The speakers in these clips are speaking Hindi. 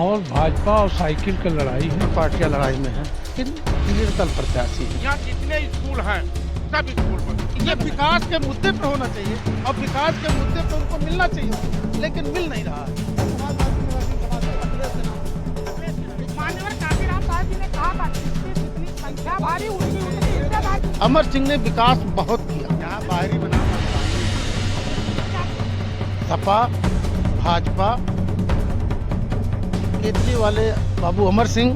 और भाजपा और साइकिल का लड़ाई है। पार्टियां लड़ाई में है, लेकिन निर्दल प्रत्याशी है। यहाँ जितने स्कूल हैं सब स्कूल बंद। ये विकास के मुद्दे पे होना चाहिए और विकास के मुद्दे पे उनको मिलना चाहिए, लेकिन मिल नहीं रहा है। माननीय काशीराम साहब जी ने कहा था कि जितनी संख्या भारी उतनी उतनी हिस्सेदारी। अमर सिंह ने विकास बहुत किया। यहाँ बाहरी बना सपा, भाजपा, केतली वाले बाबू अमर सिंह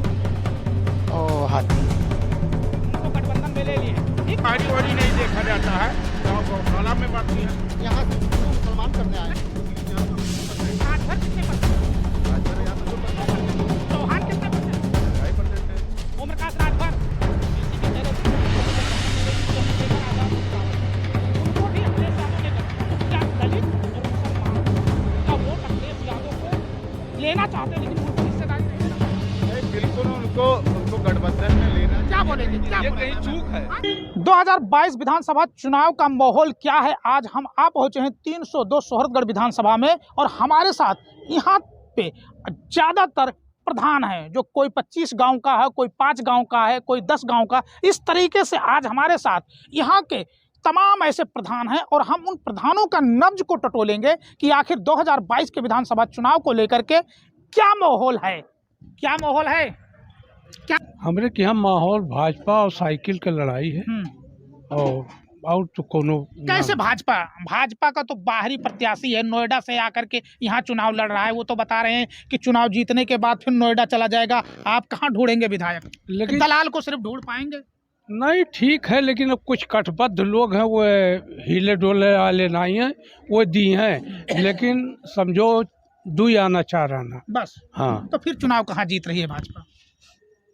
और हाथी। उनको गठबंधन में ले लिए। बाहरी वारी नहीं देखा जाता है। गाँव गौशाला में बात है। यहाँ से मुसलमान करने आए। राजभर कितने परसेंट? चौहान कितने परसेंट? ओम प्रकाश राजभर उनको भी अखिलेश यादव ने कर। क्या दलित और मुसलमान का वोट अखिलेश यादव को लेना चाहते हैं, लेकिन उनको हिस्सेदारी नहीं देना। बिल्कुल उनको गठबंधन में लेना। क्या बोलेंगे? क्या ये बोलेंगे? कहीं चूक है। 2022 विधानसभा चुनाव का माहौल क्या है, आज हम आ पहुंचे हैं 302 सोहरतगढ़ विधानसभा में और हमारे साथ यहाँ पे ज़्यादातर प्रधान हैं, जो कोई 25 गांव का है, कोई 5 गांव का है, कोई 10 गांव का। इस तरीके से आज हमारे साथ यहाँ के तमाम ऐसे प्रधान हैं और हम उन प्रधानों का नब्ज को टटोलेंगे कि आखिर 2022 के विधानसभा चुनाव को लेकर के क्या माहौल है, क्या माहौल है, क्या। हमरे के यहाँ माहौल भाजपा और साइकिल का लड़ाई है। और तो कोनो कैसे भाजपा भाजपा का तो बाहरी प्रत्याशी है, नोएडा से आकर के यहाँ चुनाव लड़ रहा है। वो तो बता रहे हैं कि चुनाव जीतने के बाद फिर नोएडा चला जाएगा। आप कहाँ ढूंढेंगे विधायक? लेकिन दलाल को सिर्फ ढूंढ पाएंगे। नहीं, ठीक है, लेकिन अब कुछ कटबद्ध लोग हैं, वो हिले डोले वाले नहीं हैं, वो दी हैं। लेकिन समझो 2 आना 4 आना। बस हाँ, तो फिर चुनाव कहाँ जीत रही है भाजपा?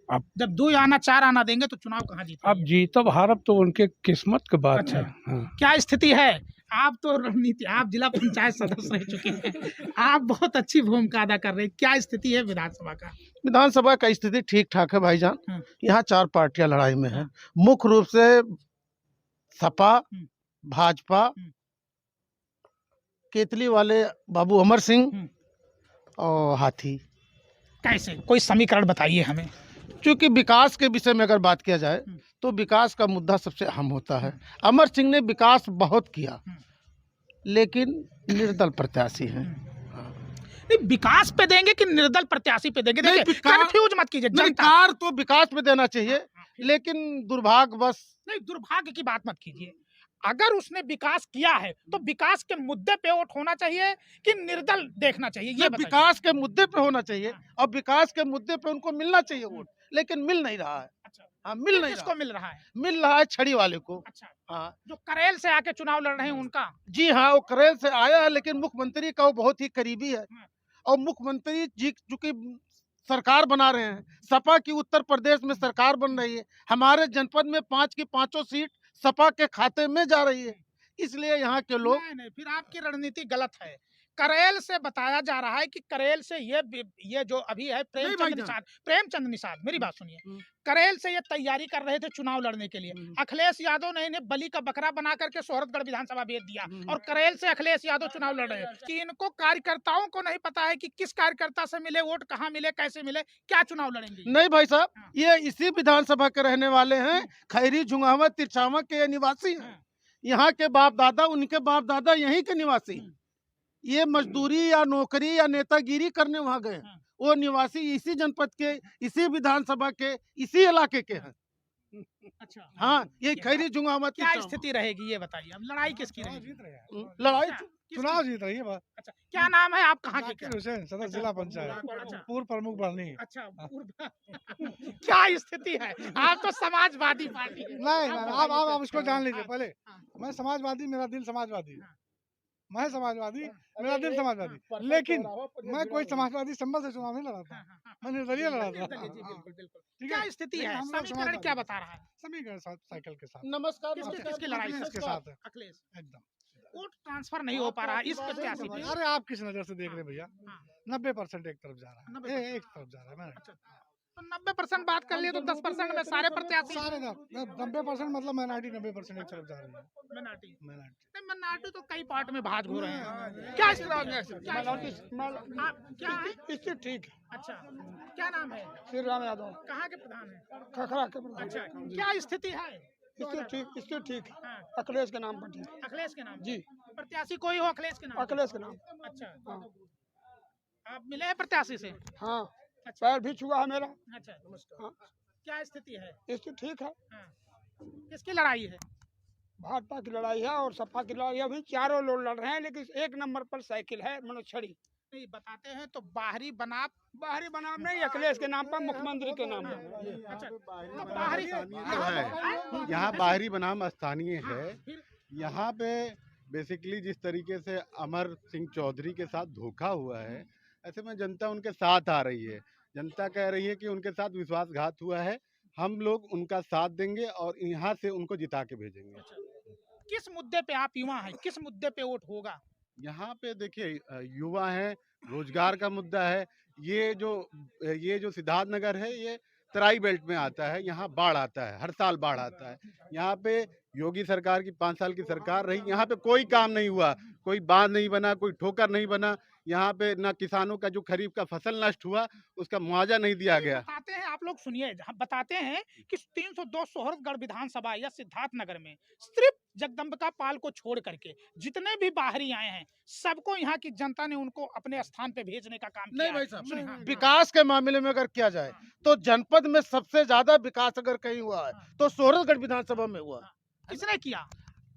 अब जब 2 आना 4 आना देंगे तो चुनाव कहाँ जीत रही अब है? जीतब हारब तो उनके किस्मत की बात अच्छा। है। हाँ। क्या स्थिति है? आप तो रणनीति, आप जिला पंचायत सदस्य रह चुके हैं, आप बहुत अच्छी भूमिका अदा कर रहे हैं। क्या स्थिति है विधानसभा का? विधानसभा का स्थिति ठीक ठाक है भाईजान। हाँ। यहाँ 4 पार्टियां लड़ाई में है। मुख्य रूप से सपा, भाजपा, केतली वाले बाबू अमर सिंह और हाथी। कैसे, कोई समीकरण बताइए हमें। क्योंकि विकास के विषय में अगर बात किया जाए तो विकास का मुद्दा सबसे अहम होता है। अमर सिंह ने विकास बहुत किया, लेकिन निर्दल प्रत्याशी हैं। नहीं, विकास पे देंगे कि निर्दल प्रत्याशी पे देंगे? देखिए, कंफ्यूज मत कीजिए जनता। सरकार तो विकास पे देना चाहिए, लेकिन दुर्भाग्यवश नहीं, दुर्भाग्य की बात मत कीजिए। अगर उसने विकास किया है तो विकास के मुद्दे पे वोट होना चाहिए कि निर्दल देखना चाहिए, ये बताइए। विकास के मुद्दे पे होना चाहिए और विकास के मुद्दे पे उनको मिलना चाहिए वोट, लेकिन मिल नहीं रहा है। अच्छा, हाँ, मिल नहीं किसको रहा। मिल रहा है? मिल रहा है छड़ी वाले को। अच्छा, हाँ जो करेल से आके चुनाव लड़ रहे हैं उनका। जी हाँ, वो करेल से आया है, लेकिन मुख्यमंत्री का वो बहुत ही करीबी है और मुख्यमंत्री जी चूंकि सरकार बना रहे हैं, सपा की उत्तर प्रदेश में सरकार बन रही है। हमारे जनपद में 5 की 5 सीट सपा के खाते में जा रही है, इसलिए यहाँ के लोग। नहीं, फिर आपकी रणनीति गलत है। करेल से बताया जा रहा है कि करेल से ये जो अभी है प्रेमचंद निषाद, मेरी बात सुनिए। करेल से ये तैयारी कर रहे थे चुनाव लड़ने के लिए। अखिलेश यादव ने इन्हें बलि का बकरा बना करके सोहरतगढ़ विधानसभा भेज दिया और करेल से अखिलेश यादव चुनाव लड़ रहे हैं कि इनको कार्यकर्ताओं को नहीं पता है कि किस कार्यकर्ता से मिले वोट, कहाँ मिले, कैसे मिले, क्या चुनाव लड़ेंगे। नहीं भाई साहब, ये इसी विधानसभा के रहने वाले हैं। खैरी झुंगावा तिरछावा के निवासी हैं। यहाँ के बाप दादा, उनके बाप दादा यहीं के निवासी हैं। ये मजदूरी या नौकरी या नेतागिरी करने वहां गए हैं। वो निवासी इसी जनपद के, इसी विधानसभा के, इसी इलाके के हैं। अच्छा, हाँ, ये खैरी झुंगावा क्या तिरछावा। स्थिति रहेगी ये बताइए। अब लड़ाई किसकी रहेगी? लड़ाई चुनाव जीत रही है बात। अच्छा, क्या नाम है आप? कहाँ के? जाकिर हुसैन, सदर जिला पंचायत, अच्छा। पूर्व प्रमुख बरनी। अच्छा, क्या स्थिति है? आप तो समाजवादी पार्टी के। नहीं, आप इसको जान लीजिए। हाँ, पहले हाँ। मैं समाजवादी, मेरा दिल समाजवादी, हाँ। मैं समाजवादी, मेरा दिल समाजवादी, लेकिन मैं कोई समाजवादी संबल से चुनाव नहीं लड़ा था, मैं निर्दलीय लड़ा था। बिल्कुल। ठीक है? क्या स्थिति है? हम लोग समीकरण क्या बता रहा है? समीकरण साइकिल के साथ नमस्कार, किसकी लड़ाई है? इसके साथ है अखिलेश। एकदम। वोट ट्रांसफर नहीं हो पा रहा है इस प्रत्याशी पे। अरे आप किस नजर से देख रहे हैं भैया? हाँ। 90% एक तरफ जा रहा है, 90% एक तरफ जा रहा है। मैं अच्छा, तो 90% बात कर लिए तो 10% में सारे प्रत्याशी सारे 90% मतलब माइनॉरिटी 90% एक तरफ जा रही है। मिनाटी माइनॉरिटी नहीं, मिनाटी तो कई पार्ट में भाग हो रहे हैं। क्या क्या है? इससे ठीक है। अच्छा, क्या नाम है? श्री राम यादव कहाँ के प्रधान है? खखरा के प्रधान। अच्छा, क्या स्थिति है? इससे ठीक है। हाँ, अखिलेश के नाम पर ठीक। अखिलेश के नाम जी। प्रत्याशी कोई हो अखिलेश के नाम? अखिलेश के नाम। अच्छा, हाँ। आप मिले हैं प्रत्याशी से? हाँ, अच्छा, पैर भी छुआ है मेरा। अच्छा, हाँ। क्या स्थिति है? इससे ठीक है। हाँ। किसकी लड़ाई है? भाजपा की लड़ाई है और सपा की लड़ाई है। अभी चारों लोग लड़ रहे हैं, लेकिन एक नंबर पर साइकिल है मनोज छड़ी। नहीं, बताते हैं तो बाहरी बनाम नहीं, अखिलेश के नाम पर, मुख्यमंत्री के नाम पर। अच्छा, तो बाहरी यहाँ बाहरी बनाम स्थानीय हाँ, है। फिर यहाँ पे बेसिकली जिस तरीके से अमर सिंह चौधरी के साथ धोखा हुआ है, ऐसे में जनता उनके साथ आ रही है। जनता कह रही है कि उनके साथ विश्वासघात हुआ है, हम लोग उनका साथ देंगे और यहाँ से उनको जिता के भेजेंगे। किस मुद्दे पे आप युवा हैं, किस मुद्दे पे वोट होगा? यहाँ पे देखिए युवा हैं, रोजगार का मुद्दा है। ये जो सिद्धार्थनगर है, ये तराई बेल्ट में आता है। यहाँ बाढ़ आता है, हर साल बाढ़ आता है। यहाँ पे योगी सरकार की 5 साल की सरकार रही, यहाँ पे कोई काम नहीं हुआ, कोई बांध नहीं बना, कोई ठोकर नहीं बना। यहाँ पे ना किसानों का जो खरीफ का फसल नष्ट हुआ उसका मुआवजा नहीं दिया गया। बताते हैं, आप लोग सुनिए, हम बताते हैं कि 302 सोहरतगढ़ विधानसभा या सिद्धार्थनगर में सिर्फ जगदम्बिका पाल को छोड़ करके जितने भी बाहरी आए हैं, सबको यहाँ की जनता ने उनको अपने स्थान पे भेजने का काम किया नहीं भाई है। साहब, सुनिए, हाँ, विकास के मामले में अगर किया जाए तो जनपद में सबसे ज्यादा विकास अगर कहीं हुआ है तो सोहरतगढ़ विधानसभा में हुआ। किसने किया?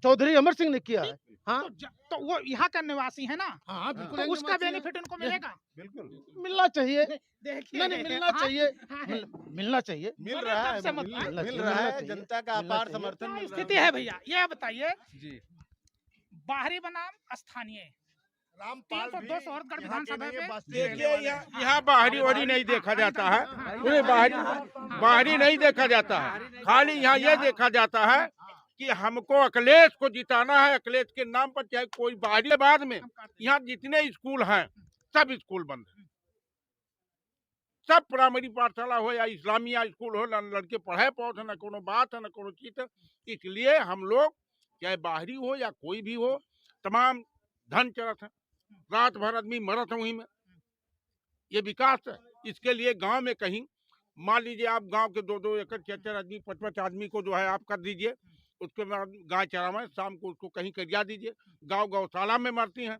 चौधरी अमर सिंह ने किया है। हाँ, तो वो यहाँ का निवासी है ना, हाँ बिल्कुल, तो एक उसका निवासी है। बेनिफिट उनको मिलेगा। बिल्कुल मिलना चाहिए। देखिए, नहीं, मिलना चाहिए। हाँ, मिलना चाहिए। मिल बोले रहा तब से है, मत- मिल रहा है। जनता का मिलना अपार चाहिए। समर्थन क्या मिल रहा स्थिति है भैया, ये बताइए। जी। बाहरी बनाम स्थानीय, 302 सोहरतगढ़ विधानसभा पे देखिए यहाँ बाहरी वाहरी नहीं देखा जाता है, पूरे बाहरी नहीं देखा जाता है। खाली यहाँ ये देखा जाता है कि हमको अखिलेश को जिताना है। अखिलेश के नाम पर चाहे कोई बाहरी के बाद में यहाँ जितने स्कूल हैं सब स्कूल बंद हैं। सब प्राइमरी पाठशाला हो या इस्लामिया स्कूल हो, न लड़के पढ़े पौध न कोनो बात है न कोनो चीज है। इसलिए हम लोग चाहे बाहरी हो या कोई भी हो, तमाम धन चरत है, रात भर आदमी मरत है वहीं में। ये विकास है। इसके लिए गांव में कहीं मान लीजिए आप गांव के 2-2 एकड़ 4-4 आदमी 5-5 आदमी को जो है आप कर दीजिए, उसके बाद गाय चरावें, शाम को उसको कहीं करिया दीजिए। गांव गौशाला में मरती हैं।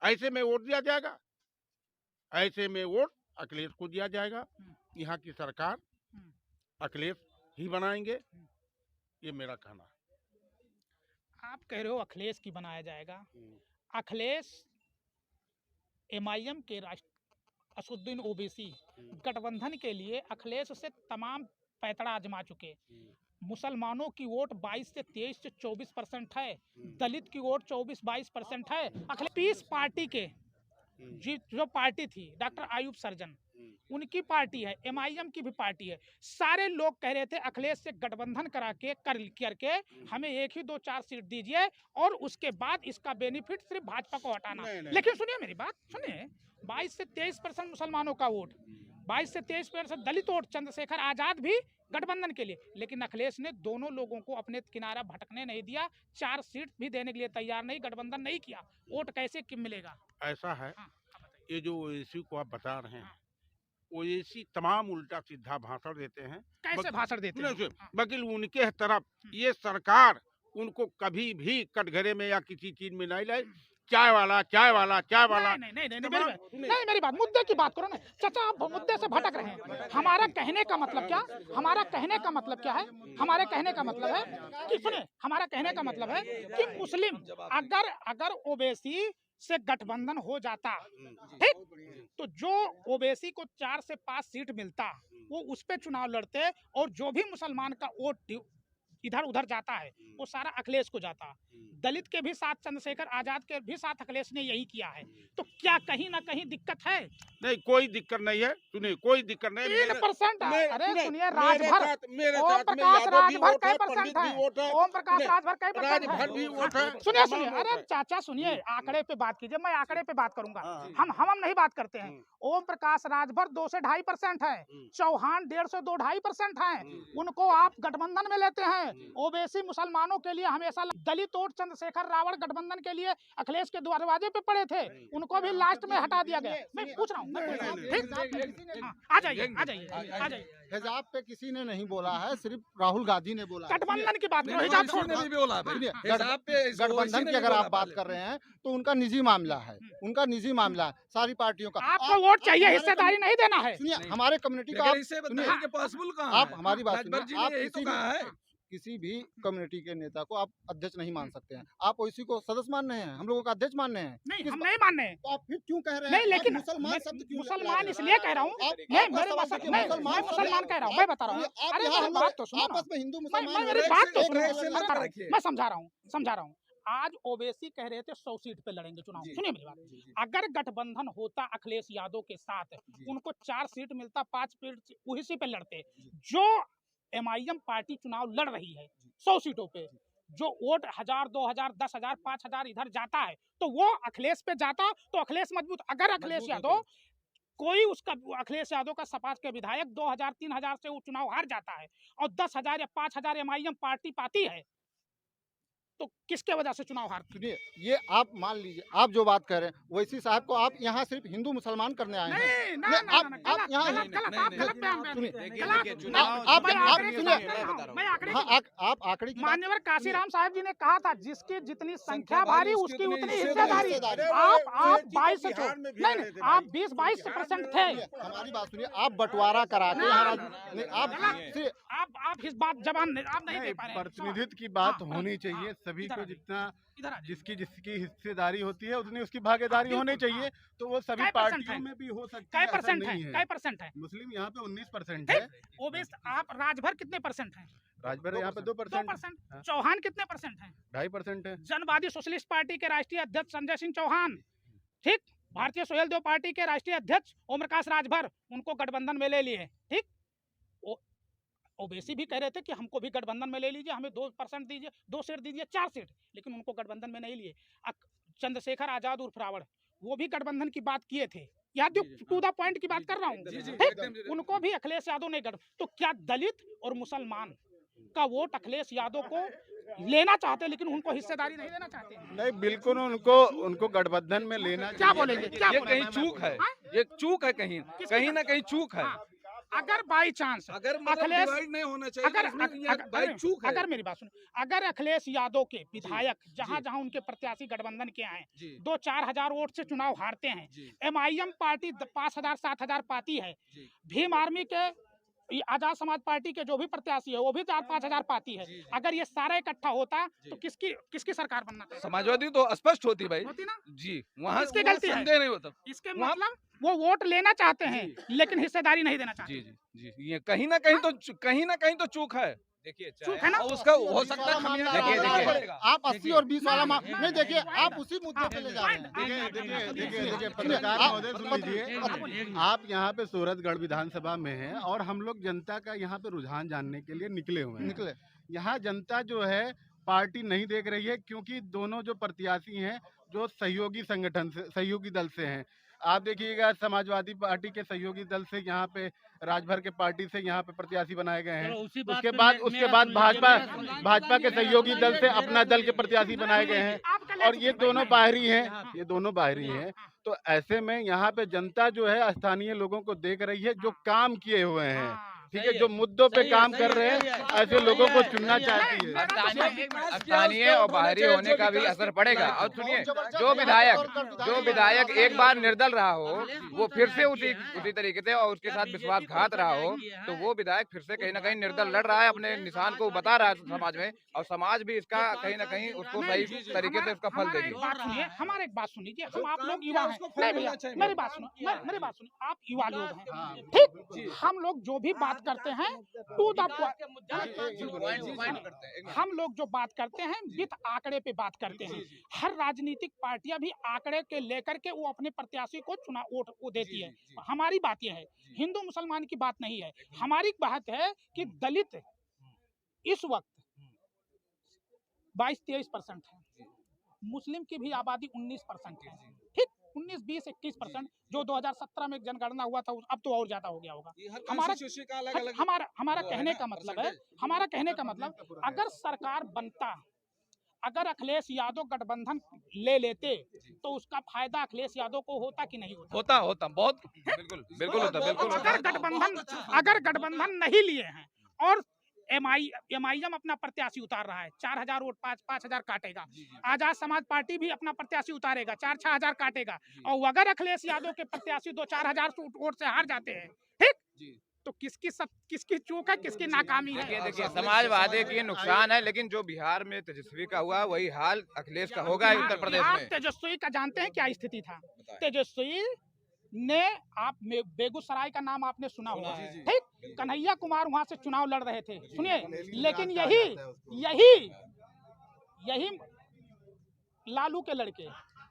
ऐसे में वोट दिया जाएगा, ऐसे में वोट अखिलेश को दिया जाएगा। यहाँ की सरकार अखिलेश ही बनाएंगे, ये मेरा कहना है। आप कह रहे हो अखिलेश की बनाया जाएगा। अखिलेश MIM के राष्ट्र असुद्दीन ओवैसी गठबंधन के लिए अखिलेश से तमाम पैतरा आजमा चुके। मुसलमानों की वोट 22 से 23 से 24% है, दलित की वोट 24-22% है। अखिलेश पीस पार्टी के जो पार्टी थी डॉक्टर आयुब सर्जन, उनकी पार्टी है, MIM की भी पार्टी है। सारे लोग कह रहे थे अखिलेश से गठबंधन करा के करके हमें 1 ही 2-4 सीट दीजिए और उसके बाद इसका बेनिफिट सिर्फ भाजपा को हटाना। लेकिन सुनिए मेरी बात, सुनिए, 22 से 23% मुसलमानों का वोट, 22 से 23% दलित वोट, चंद्रशेखर आजाद भी गठबंधन के लिए, लेकिन अखिलेश ने दोनों लोगों को अपने किनारा भटकने नहीं दिया। 4 सीट भी देने के लिए तैयार नहीं, गठबंधन नहीं किया। वोट कैसे मिलेगा? ऐसा है, हाँ, ये जो ओवैसी को आप बता रहे हैं, ओवैसी तमाम उल्टा सीधा भाषण देते हैं। कैसे भाषण देते हैं? वकील उनके तरफ ये सरकार उनको कभी भी कटघरे में या किसी चीज में नहीं लाई। चाय वाला नहीं, मेरी बात, मुद्दे की बात करो ना चाचा। आप मुद्दे से भटक रहे हैं। हमारा कहने का मतलब क्या, हमारा कहने का मतलब क्या है? हमारे कहने का मतलब है कि सुने, हमारा कहने का मतलब है कि मुस्लिम अगर ओवैसी से गठबंधन हो जाता, ठीक, तो जो ओवैसी को 4 से 5 सीट मिलता वो उस पे चुनाव लड़ते और जो भी मुसलमान का वोट इधर उधर जाता है वो सारा अखिलेश को जाता। दलित के भी साथ चंद्रशेखर आजाद के भी साथ अखिलेश ने यही किया है, तो क्या कहीं ना कहीं दिक्कत है? नहीं, कोई दिक्कत नहीं है। सुनिए, कोई दिक्कत नहीं है। 3%। अरे सुनिए, सुनिए, मेरे राजभर साथ- मेरे ओम साथ में प्रकाश यादव भी राजभर वोट कई है, परसेंट पंडित भी है। वोट है, ओम प्रकाश सुनिए, राजभर कई परसेंट राजभर भी वोट है। सुनिए तमाम सुनिए, वोट अरे है। चाचा सुनिए, आंकड़े पे बात कीजिए, मैं आंकड़े पे बात करूंगा। हाँ। हम नहीं बात करते हैं। ओम प्रकाश राजभर 2 से 2.5% है, चौहान 1.5 से 2.5% है। उनको आप गठबंधन में लेते हैं। ओबीसी मुसलमानों के लिए हमेशा दलित और चंद्रशेखर रावण गठबंधन के लिए अखिलेश के दरवाजे पे पड़े थे, उनको भी लास्ट में हटा दिया गया। मैं पूछ रहा हूँ, ठीक? हाँ, आ जाइए आ जाइए आ जाइए। हिजाब पे किसी ने नहीं बोला है, सिर्फ राहुल गांधी ने बोला है। गठबंधन की बात करो, हिजाब छोड़ दो। सुनिए, गठबंधन की अगर आप बात कर रहे हैं तो उनका निजी मामला है, उनका निजी मामला है सारी पार्टियों का। आपको वोट चाहिए, हिस्सेदारी नहीं देना है। सुनिए, हमारे कम्युनिटी का आप हमारी बात सुनिए, आप किसी भी कम्युनिटी के नेता को आप अध्यक्ष नहीं मान सकते हैं। आप ओसी को सदस्य मान रहे हैं, हम लोगों का अध्यक्ष मान रहे हैं। नहीं, हम नहीं मानने हैं। तो आप फिर क्यों कह रहे हैं? नहीं, लेकिन मुसलमान शब्द क्यों मुसलमान इसलिए कह रहा हूँ, मैं मुसलमान कह रहा हूँ, मैं बता रहा हूँ। अरे मेरी बात तो सुनो ना। आपस में हिंदू मैं मुसलमान मेरी बात तो सुनो, मैं समझा रहा हूँ। आज ओवैसी कह रहे थे 100 सीट पे लड़ेंगे चुनाव। सुनिए मेरी बात, अगर गठबंधन होता अखिलेश यादव के साथ, उनको 4 सीट मिलता, 5 सीट उसी पे लड़ते। जो MIM पार्टी चुनाव लड़ रही है 100 सीटों पे, जो वोट 1000, 2000, 10,000, 5,000 इधर जाता है, तो वो अखिलेश पे जाता, तो अखिलेश मजबूत। अगर अखिलेश यादव कोई उसका अखिलेश यादव का सपा के विधायक 2000, 3000 से वो चुनाव हार जाता है और 10,000 या 5,000 MIM पार्टी पाती है, तो किसके वजह से चुनाव हारती? सुनिए, ये आप मान लीजिए, आप जो बात कर रहे हैं वैसी साहब को आप यहाँ सिर्फ हिंदू मुसलमान करने आए हैं। नहीं, ना, नहीं, ना, आप- ना, आप गलत, यहाँ- गलत, गलत, आप गलत बयान कर सुनिए, रहे हैं। देखिए, गलत, देखिए, मैं चुनाव- आंकड़े आप- की आप बात सुनिए, कर रहा हूँ, मैं आंकड़े की बात- आप आंकड़े की बात- मान्यवर काशीराम साहब जी ने कहा था, जिसकी जितनी संख्या भारी उसकी उतनी हिस्सेदारी। आप 22 से नहीं, आप 20-22% थे। हमारी बात सुनिए, आप बंटवारा करा के यहाँ नहीं, आप इस बात जबान आप नहीं दे पा रहे हैं। प्रतिनिधित्व की बात हाँ, होनी हाँ, चाहिए, हाँ, सभी इधर को आ जाइए, जितना इधर आ जाइए। जिसकी हिस्सेदारी होती है उतनी उसकी भागीदारी हाँ, होनी बिल्कुल, चाहिए। हाँ। तो वो सभी कै परसेंट पार्टियों है? में भी हो सकती कै है, ऐसा परसेंट है? नहीं कै परसेंट है? मुस्लिम यहाँ पे 19% है, ओबीसी आप राजभर कितने परसेंट हैं? राजभर यहाँ पे 2%, 2%। चौहान कितने परसेंट हैं? 2.5% है। जनवादी सोशलिस्ट पार्टी के राष्ट्रीय अध्यक्ष संजय सिंह चौहान, ठीक, भारतीय सोहेल देव पार्टी के राष्ट्रीय अध्यक्ष ओम प्रकाश राजभर, उनको गठबंधन में ले लिए, ठीक। ओबीसी भी कह रहे थे कि हमको भी गठबंधन में ले लीजिए, हमें 2% दीजिए, 2 सीट दीजिए, 4 सीट, लेकिन उनको गठबंधन में नहीं लिए। चंद्रशेखर आजाद उर्फ रावण, वो भी गठबंधन की बात किए थे, याद टू द पॉइंट की बात कर रहा हूँ, ठीक। उनको भी अखिलेश यादव ने तो क्या दलित और मुसलमान का वोट अखिलेश यादव को लेना चाहते, लेकिन उनको हिस्सेदारी नहीं देना चाहते? नहीं, बिल्कुल उनको गठबंधन में लेना क्या बोलेंगे? क्या ये बोलेंगे? कहीं चूक है, हाँ? ये चूक है, कहीं कहीं ना कहीं चूक है। हाँ, अगर बाई चांस अगर अखिलेश डिवाइड नहीं होना चाहिए, अगर तो इसमें ये भाई चूक है। अगर मेरी बात सुन, अगर अखिलेश यादव के विधायक जहां जहां उनके प्रत्याशी गठबंधन के आए, जी। 2-4 हजार वोट से चुनाव हारते हैं, जी। MIM पार्टी 5,000-7,000 पाती है, जी। भीम आर्मी के ये आजाद समाज पार्टी के जो भी प्रत्याशी है वो भी 4-5 हजार पाती है। जी, जी। अगर ये सारा इकट्ठा होता तो किसकी सरकार बनना था? समाजवादी तो स्पष्ट होती भाई होती ना? जी, वहाँ किसकी वहाँ गलती है? संदेह नहीं होता। इसके वहाँ- मतलब वो वोट लेना चाहते हैं लेकिन हिस्सेदारी नहीं देना चाहते। जी जी जी, ये कहीं ना कहीं तो चूक है। देखिए, चूक है ना? और उसका हो सकता है मामला खामियाजा देखिए, देखना देखिए, पड़ेगा। आप 80 और 20 वाला नहीं, देखिए आप उसी मुद्दे पे ले जा रहे हैं। देखिए पत्रकार महोदय, सुन लीजिए, आप यहाँ पे सूरतगढ़ विधानसभा में हैं और हम लोग जनता का यहाँ पे रुझान जानने के लिए निकले हुए हैं। निकले यहाँ जनता जो है पार्टी नहीं देख रही है, क्योंकि दोनों जो प्रत्याशी हैं जो सहयोगी संगठन से, सहयोगी दल से हैं। आप देखिएगा, समाजवादी पार्टी के सहयोगी दल से यहाँ पे राजभर के पार्टी से यहाँ पे प्रत्याशी बनाए गए हैं। उसके बाद भाजपा के सहयोगी दल से अपना दल के प्रत्याशी बनाए गए हैं और ये दोनों बाहरी हैं। तो ऐसे में यहाँ पे जनता जो है स्थानीय लोगों को देख रही है जो काम किए हुए हैं, ठीक है, जो मुद्दों पे काम कर रहे हैं, ऐसे लोगों को चुनना चाहती है। स्थानीय और बाहरी होने का भी असर पड़ेगा। और सुनिए, जो विधायक एक बार निर्दल रहा हो, वो फिर से उसी तरीके से और उसके साथ विश्वासघात रहा हो, तो वो विधायक फिर से कहीं ना कहीं निर्दल लड़ रहा है, अपने निशान को बता रहा है समाज में, और समाज भी इसका कहीं ना कहीं उसको सही तरीके से उसका फल देगी। हमारे एक बात सुनिए, हम आप लोग युवा हैं। नहीं भैया, मेरी बात सुनो, आप युवा लोग हैं, ठीक। हम लोग जो भी बात बात करते हैं टू द हम लोग जो बात करते हैं विद आंकड़े पे बात करते हैं। हर राजनीतिक पार्टियां भी आंकड़े के लेकर के वो अपने प्रत्याशी को चुनाव वोट वो देती है। हमारी बात यह है, हिंदू मुसलमान की बात नहीं है। हमारी बात है कि दलित इस वक्त 22-23% है, मुस्लिम की भी आबादी 19% है, ठीक 19, 20, 21% जो 2017 में जनगणना हुआ था, अब तो और ज्यादा हो गया होगा। हमारा कहने का मतलब है, हमारा कहने का मतलब अगर सरकार बनता, अगर अखिलेश यादव गठबंधन ले लेते तो उसका फायदा अखिलेश यादव को होता कि नहीं होता? होता बहुत बिल्कुल होता। अगर गठबंधन नहीं लिए हैं और एमआईएम अपना प्रत्याशी उतार रहा है, 4000 वोट 5,000 काटेगा, आजाद समाज पार्टी भी अपना प्रत्याशी उतारेगा, 4-6 हजार काटेगा, और अगर अखिलेश यादव के प्रत्याशी 2-4 हजार वोट से हार जाते हैं, ठीक, तो किसकी चूक है, किसकी नाकामी है? देखिए समाजवादी की नुकसान है, लेकिन जो बिहार में तेजस्वी का हुआ वही हाल अखिलेश का होगा उत्तर प्रदेश में। तेजस्वी का जानते हैं क्या स्थिति था? तेजस्वी ने, आप बेगूसराय का नाम आपने सुना होगा, ठीक, कन्हैया कुमार वहां से चुनाव लड़ रहे थे, सुनिए, लेकिन यही लालू के लड़के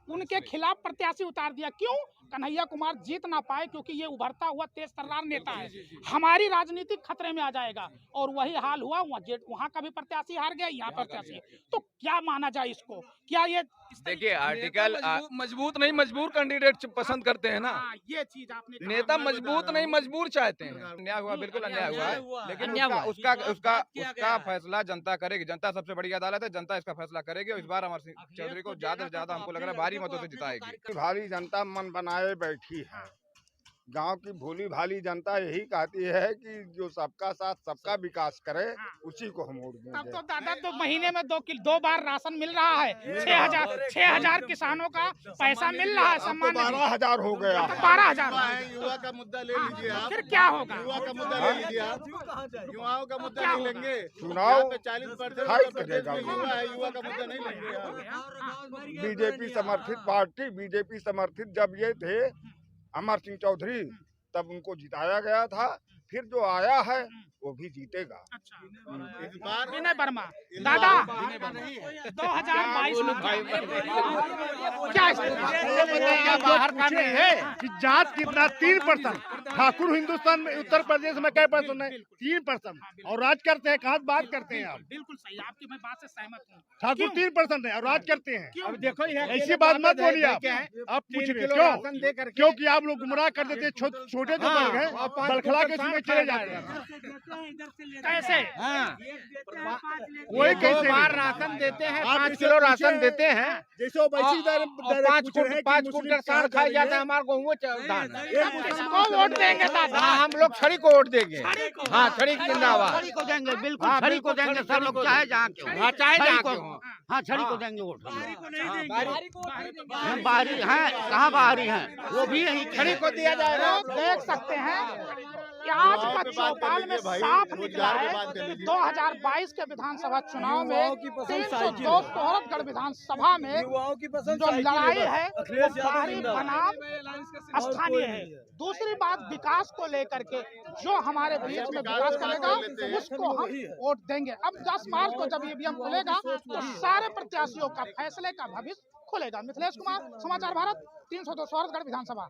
उनके खिलाफ प्रत्याशी उतार दिया। क्यों? कन्हैया कुमार जीत ना पाए, क्योंकि ये उभरता हुआ तेज तर्रार नेता है, हमारी राजनीति खतरे में आ जाएगा। और वही हाल हुआ, वहाँ का भी प्रत्याशी हार गया, यहाँ प्रत्याशी। तो क्या माना जाए इसको? क्या ये देखिए आर्टिकल मजबूत नहीं मजबूर कैंडिडेट पसंद करते हैं ना, ये चीज आपने नेता मजबूत नहीं मजबूर चाहते हैं। अन्याय हुआ, बिल्कुल अन्याय हुआ है, लेकिन उसका फैसला जनता करेगी। जनता सबसे बड़ी अदालत है, जनता इसका फैसला करेगी और इस बार अमर सिंह चौधरी को ज्यादा से ज्यादा हमको लग रहा है भारी मतों से जिताएगी। भारी जनता मन बनाए बैठी है। गांव की भोली भाली जनता यही कहती है कि जो सबका साथ सबका विकास करे, उसी को हम वोट देंगे। अब तो दादा तो महीने में 2 बार राशन मिल रहा है, 6,000 किसानों का पैसा मिल रहा है, सम्मान 12,000 हो गया। 12,000। युवा का मुद्दा ले लीजिए आप, फिर क्या होगा? युवा का मुद्दा ले लीजिए आप, युवाओं का मुद्दा नहीं लेंगे। चुनाव 40% युवा है, युवा का मुद्दा नहीं लेंगे आप। बीजेपी समर्थित पार्टी, बीजेपी समर्थित जब ये थे अमर सिंह चौधरी, तब उनको जिताया गया था, फिर जो आया है वो भी जीतेगा। इस बार विनय वर्मा दादा 2022 में क्या बाहर का नहीं है कि जात कितना 3%, ठाकुर हिंदुस्तान में उत्तर प्रदेश में क्या परसेंट है? 3%। और राज करते हैं, कहाँ बात करते हैं आप? बिल्कुल सही, आपकी मैं बात से सहमत हूँ। ठाकुर 3% है और राज करते हैं। क्यों? देखो ऐसी बात मत बोलिए आप पूछिए क्यों? क्योंकि आप लोग गुमराह कर देते, छोटे जो वर्ग हैं बलखला के उसमें चले जा रहे हैं। कैसे? वही कैसे राशन देते हैं, 5 किलो राशन देते हैं, जैसे 5 कुंटल साग खाया जाता है हमारे गेहूँ धान। किसको वोट देंगे दादा? हम लोग छड़ी को वोट देंगे। हाँ, छड़ी जिंदाबाद। छड़ी को देंगे, बिल्कुल छड़ी को देंगे सब लोग, चाहे जहाँ के हो। चाहे छड़ी जहाँ को, के हों। हाँ छड़ी को देंगे वोट। बाहरी बाहरी हैं, कहाँ बाहरी हैं? वो भी यही छड़ी को दिया जाएगा। देख सकते हैं कि आज का चौपाल में साफ निकला है 2022 के विधानसभा चुनाव में 302 सोहरतगढ़ विधानसभा में जो लड़ाई है वो बाहरी बनाम स्थानीय है। दूसरी बात, विकास को लेकर के जो हमारे बीच में विकास करेगा उसको हम वोट देंगे। अब 10 मार्च को जब ईवीएम खुलेगा तो सारे प्रत्याशियों का फैसले का भविष्य खुलेगा। मिथिलेश कुमार, समाचार भारत, 302 सोहरतगढ़ विधानसभा।